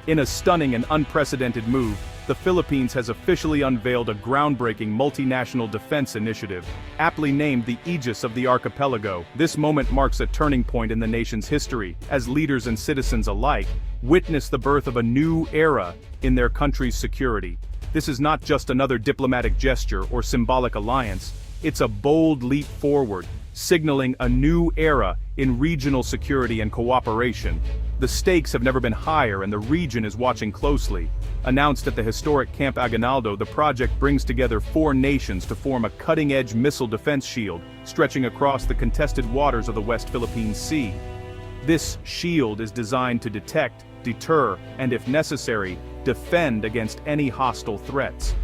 In a stunning and unprecedented move, the Philippines has officially unveiled a groundbreaking multinational defense initiative, aptly named the Aegis of the Archipelago. This moment marks a turning point in the nation's history, as leaders and citizens alike witness the birth of a new era in their country's security. This is not just another diplomatic gesture or symbolic alliance, it's a bold leap forward, signaling a new era in regional security and cooperation. The stakes have never been higher and the region is watching closely. Announced at the historic Camp Aguinaldo, the project brings together 4 nations to form a cutting-edge missile defense shield, stretching across the contested waters of the West Philippine Sea. This shield is designed to detect, deter, and if necessary, defend against any hostile threats.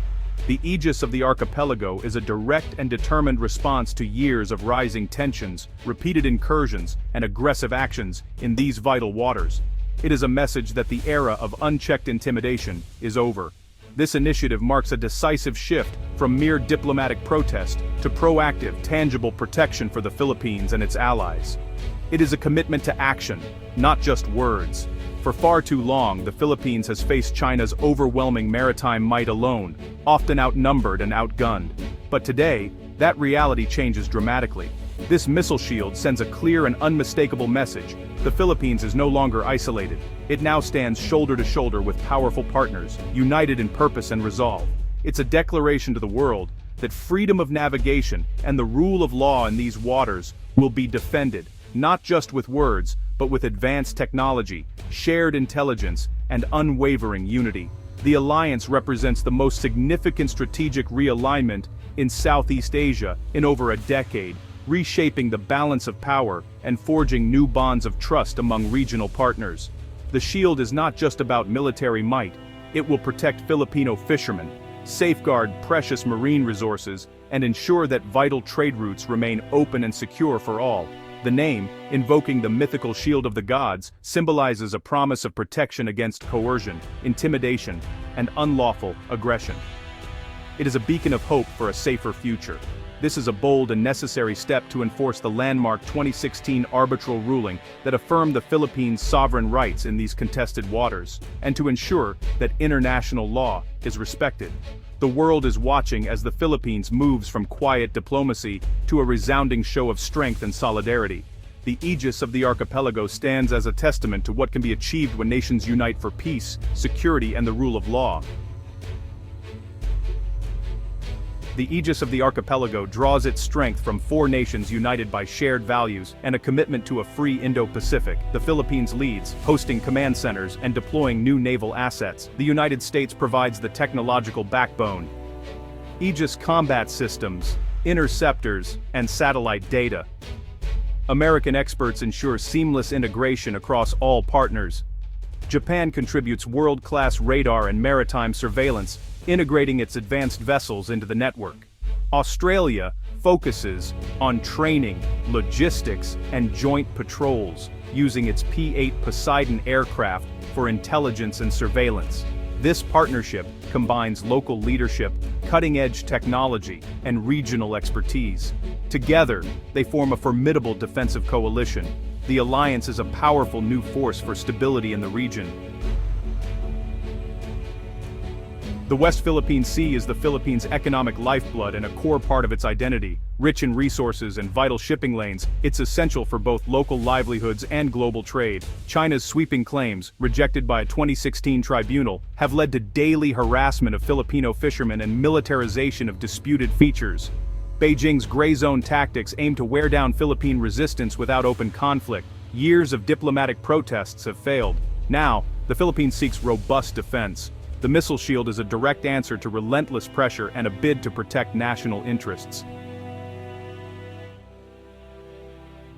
The Aegis of the Archipelago is a direct and determined response to years of rising tensions, repeated incursions, and aggressive actions in these vital waters. It is a message that the era of unchecked intimidation is over. This initiative marks a decisive shift from mere diplomatic protest to proactive, tangible protection for the Philippines and its allies. It is a commitment to action, not just words. For far too long, the Philippines has faced China's overwhelming maritime might alone, often outnumbered and outgunned. But today, that reality changes dramatically. This missile shield sends a clear and unmistakable message. The Philippines is no longer isolated. It now stands shoulder to shoulder with powerful partners, united in purpose and resolve. It's a declaration to the world that freedom of navigation and the rule of law in these waters will be defended, not just with words, but with advanced technology, shared intelligence, and unwavering unity. The alliance represents the most significant strategic realignment in Southeast Asia in over a decade, reshaping the balance of power and forging new bonds of trust among regional partners. The shield is not just about military might, it will protect Filipino fishermen, safeguard precious marine resources, and ensure that vital trade routes remain open and secure for all. The name, invoking the mythical shield of the gods, symbolizes a promise of protection against coercion, intimidation, and unlawful aggression. It is a beacon of hope for a safer future. This is a bold and necessary step to enforce the landmark 2016 arbitral ruling that affirmed the Philippines' sovereign rights in these contested waters, and to ensure that international law is respected. The world is watching as the Philippines moves from quiet diplomacy to a resounding show of strength and solidarity. The Aegis of the Archipelago stands as a testament to what can be achieved when nations unite for peace, security, and the rule of law. The Aegis of the Archipelago draws its strength from 4 nations united by shared values and a commitment to a free Indo-Pacific. The Philippines leads, hosting command centers and deploying new naval assets. The United States provides the technological backbone. Aegis combat systems, interceptors, and satellite data. American experts ensure seamless integration across all partners. Japan contributes world-class radar and maritime surveillance, integrating its advanced vessels into the network. Australia focuses on training, logistics, and joint patrols, using its P-8 Poseidon aircraft for intelligence and surveillance. This partnership combines local leadership, cutting-edge technology, and regional expertise. Together, they form a formidable defensive coalition. The alliance is a powerful new force for stability in the region. The West Philippine Sea is the Philippines' economic lifeblood and a core part of its identity. Rich in resources and vital shipping lanes, it's essential for both local livelihoods and global trade. China's sweeping claims, rejected by a 2016 tribunal, have led to daily harassment of Filipino fishermen and militarization of disputed features. Beijing's gray zone tactics aim to wear down Philippine resistance without open conflict. Years of diplomatic protests have failed. Now, the Philippines seeks robust defense. The missile shield is a direct answer to relentless pressure and a bid to protect national interests.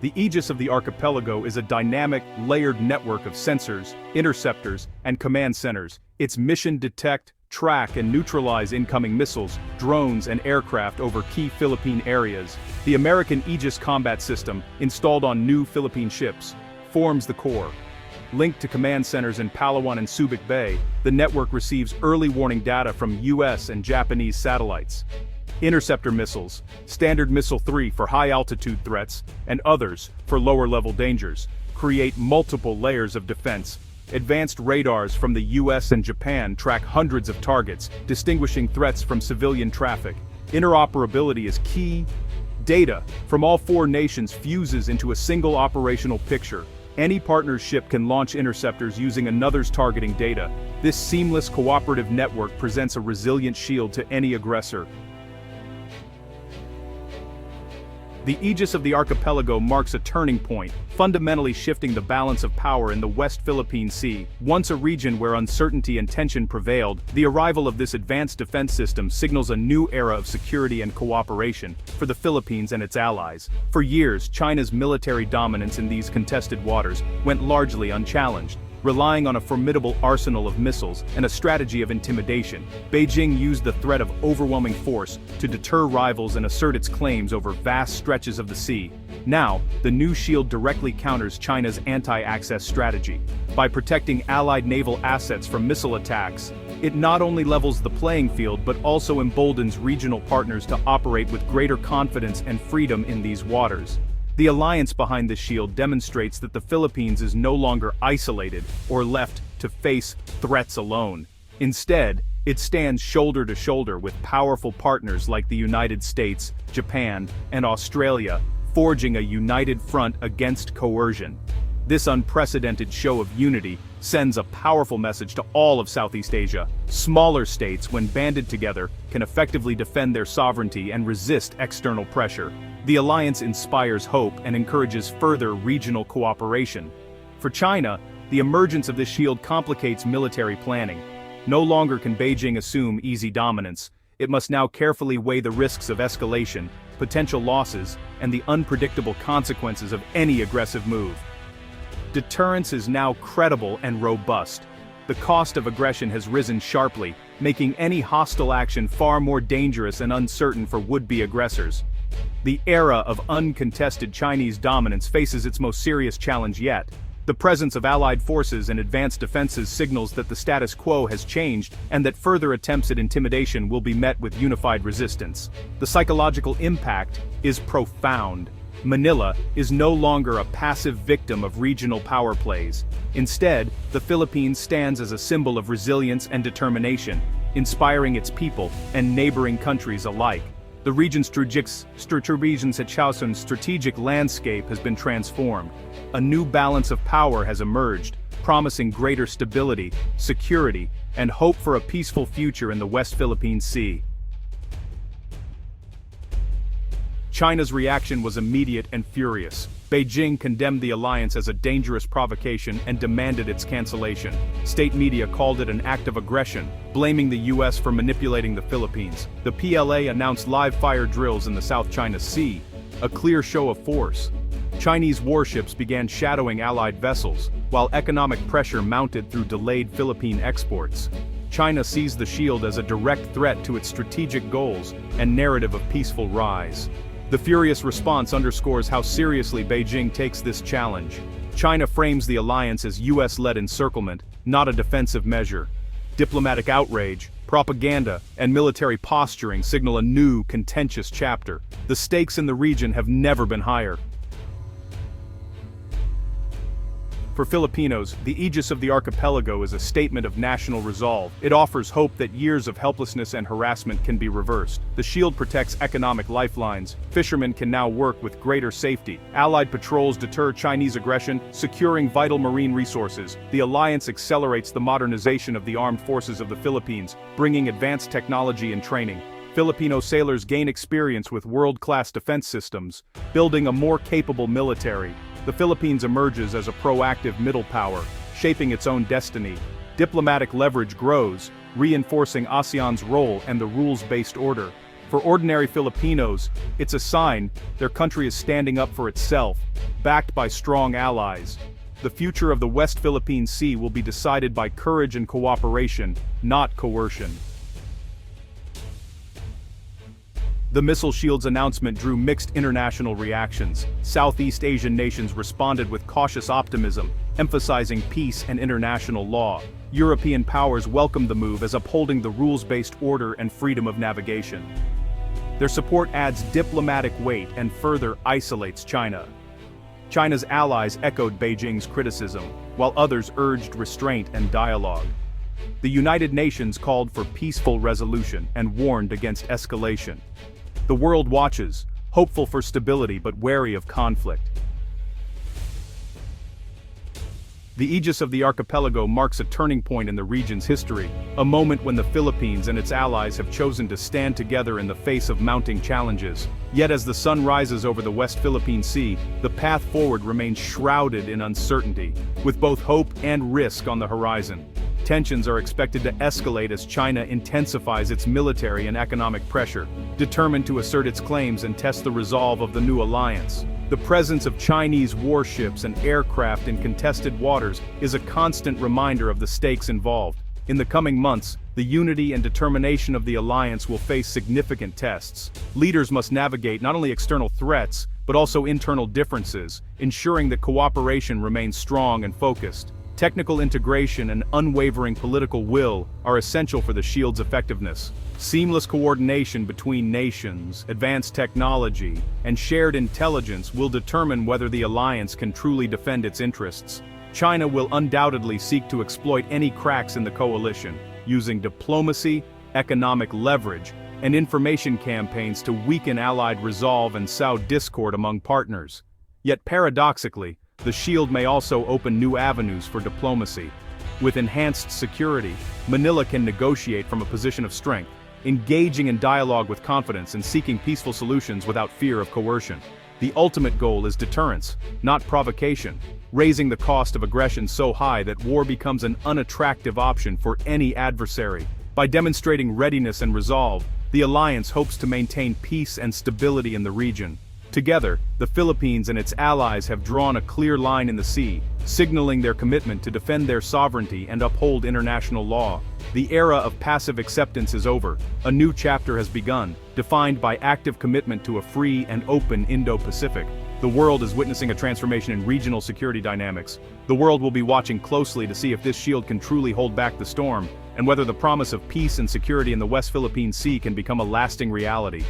The Aegis of the Archipelago is a dynamic, layered network of sensors, interceptors, and command centers. Its mission: detect, track, and neutralize incoming missiles, drones, and aircraft over key Philippine areas. The American Aegis combat system, installed on new Philippine ships, forms the core. Linked to command centers in Palawan and Subic Bay, the network receives early warning data from US and Japanese satellites. Interceptor missiles, Standard Missile 3 for high-altitude threats, and others for lower-level dangers, create multiple layers of defense. Advanced radars from the US and Japan track hundreds of targets, distinguishing threats from civilian traffic. Interoperability is key. Data from all four nations fuses into a single operational picture. Any partner's ship can launch interceptors using another's targeting data. This seamless cooperative network presents a resilient shield to any aggressor. The Aegis of the archipelago marks a turning point, fundamentally shifting the balance of power in the West Philippine Sea. Once a region where uncertainty and tension prevailed, the arrival of this advanced defense system signals a new era of security and cooperation for the Philippines and its allies. For years, China's military dominance in these contested waters went largely unchallenged. Relying on a formidable arsenal of missiles and a strategy of intimidation, Beijing used the threat of overwhelming force to deter rivals and assert its claims over vast stretches of the sea. Now, the new shield directly counters China's anti-access strategy. By protecting Allied naval assets from missile attacks, it not only levels the playing field but also emboldens regional partners to operate with greater confidence and freedom in these waters. The alliance behind the shield demonstrates that the Philippines is no longer isolated or left to face threats alone. Instead, it stands shoulder to shoulder with powerful partners like the United States, Japan, and Australia, forging a united front against coercion. This unprecedented show of unity sends a powerful message to all of Southeast Asia. Smaller states, when banded together, can effectively defend their sovereignty and resist external pressure. The alliance inspires hope and encourages further regional cooperation. For China, the emergence of this shield complicates military planning. No longer can Beijing assume easy dominance. It must now carefully weigh the risks of escalation, potential losses, and the unpredictable consequences of any aggressive move. Deterrence is now credible and robust. The cost of aggression has risen sharply, making any hostile action far more dangerous and uncertain for would-be aggressors. The era of uncontested Chinese dominance faces its most serious challenge yet. The presence of Allied forces and advanced defenses signals that the status quo has changed and that further attempts at intimidation will be met with unified resistance. The psychological impact is profound. Manila is no longer a passive victim of regional power plays. Instead, the Philippines stands as a symbol of resilience and determination, inspiring its people and neighboring countries alike. The region's strategic landscape has been transformed. A new balance of power has emerged, promising greater stability, security, and hope for a peaceful future in the West Philippine Sea. China's reaction was immediate and furious. Beijing condemned the alliance as a dangerous provocation and demanded its cancellation. State media called it an act of aggression, blaming the US for manipulating the Philippines. The PLA announced live-fire drills in the South China Sea, a clear show of force. Chinese warships began shadowing Allied vessels, while economic pressure mounted through delayed Philippine exports. China sees the shield as a direct threat to its strategic goals and narrative of peaceful rise. The furious response underscores how seriously Beijing takes this challenge. China frames the alliance as US-led encirclement, not a defensive measure. Diplomatic outrage, propaganda, and military posturing signal a new, contentious chapter. The stakes in the region have never been higher. For Filipinos, the Aegis of the archipelago is a statement of national resolve. It offers hope that years of helplessness and harassment can be reversed. The shield protects economic lifelines. Fishermen can now work with greater safety. Allied patrols deter Chinese aggression, securing vital marine resources. The alliance accelerates the modernization of the armed forces of the Philippines, bringing advanced technology and training. Filipino sailors gain experience with world-class defense systems, building a more capable military. The Philippines emerges as a proactive middle power, shaping its own destiny. Diplomatic leverage grows, reinforcing ASEAN's role and the rules-based order. For ordinary Filipinos, it's a sign their country is standing up for itself, backed by strong allies. The future of the West Philippine Sea will be decided by courage and cooperation, not coercion. The missile shield's announcement drew mixed international reactions. Southeast Asian nations responded with cautious optimism, emphasizing peace and international law. European powers welcomed the move as upholding the rules-based order and freedom of navigation. Their support adds diplomatic weight and further isolates China. China's allies echoed Beijing's criticism, while others urged restraint and dialogue. The United Nations called for peaceful resolution and warned against escalation. The world watches, hopeful for stability but wary of conflict. The Aegis of the archipelago marks a turning point in the region's history, a moment when the Philippines and its allies have chosen to stand together in the face of mounting challenges. Yet as the sun rises over the West Philippine Sea, the path forward remains shrouded in uncertainty, with both hope and risk on the horizon. Tensions are expected to escalate as China intensifies its military and economic pressure, determined to assert its claims and test the resolve of the new alliance. The presence of Chinese warships and aircraft in contested waters is a constant reminder of the stakes involved. In the coming months, the unity and determination of the alliance will face significant tests. Leaders must navigate not only external threats, but also internal differences, ensuring that cooperation remains strong and focused. Technical integration and unwavering political will are essential for the shield's effectiveness. Seamless coordination between nations, advanced technology, and shared intelligence will determine whether the alliance can truly defend its interests. China will undoubtedly seek to exploit any cracks in the coalition, using diplomacy, economic leverage, and information campaigns to weaken allied resolve and sow discord among partners. Yet paradoxically, the shield may also open new avenues for diplomacy. With enhanced security, Manila can negotiate from a position of strength, engaging in dialogue with confidence and seeking peaceful solutions without fear of coercion. The ultimate goal is deterrence, not provocation, raising the cost of aggression so high that war becomes an unattractive option for any adversary. By demonstrating readiness and resolve, the alliance hopes to maintain peace and stability in the region. Together, the Philippines and its allies have drawn a clear line in the sea, signaling their commitment to defend their sovereignty and uphold international law. The era of passive acceptance is over. A new chapter has begun, defined by active commitment to a free and open Indo-Pacific. The world is witnessing a transformation in regional security dynamics. The world will be watching closely to see if this shield can truly hold back the storm, and whether the promise of peace and security in the West Philippine Sea can become a lasting reality.